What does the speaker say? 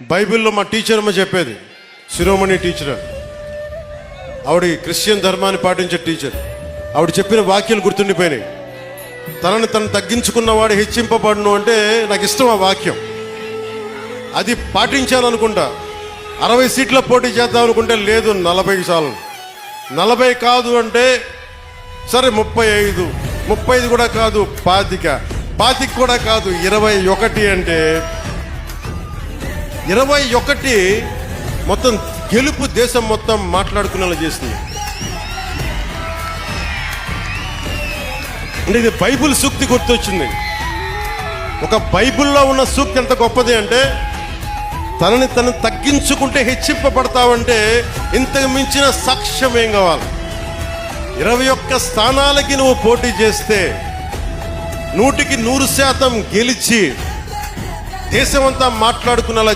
బైబిల్లో మా టీచర్ అమ్మ చెప్పేది, శిరోమణి టీచర్, ఆవిడ క్రిస్టియన్ ధర్మాన్ని పాటించే టీచర్. ఆవిడ చెప్పిన వాక్యాలు గుర్తుండిపోయినాయి. తనని తను తగ్గించుకున్నవాడు హెచ్చింపబడును అంటే నాకు ఇష్టం ఆ వాక్యం. అది పాటించాలనుకుంటా. 60 సీట్ల పోటీ చేద్దాం అనుకుంటే లేదు, 40 చాలు. 40 కాదు అంటే సరే 35, 35 కూడా కాదు 25 కూడా కాదు 21 అంటే 21 మొత్తం గెలుపు దేశం మొత్తం మాట్లాడుకునేలా చేస్తుంది. అంటే ఇది బైబిల్ సూక్తి గుర్తొచ్చింది. ఒక బైబిల్లో ఉన్న సూక్తి ఎంత గొప్పది అంటే, తనని తను తగ్గించుకుంటే హెచ్చింపబడతావంటే ఇంతకు మించిన సాక్ష్యం ఏం కావాలి? 21 స్థానాలకి నువ్వు పోటీ చేస్తే 100% గెలిచి దేశమంతా మాట్లాడుకునేలా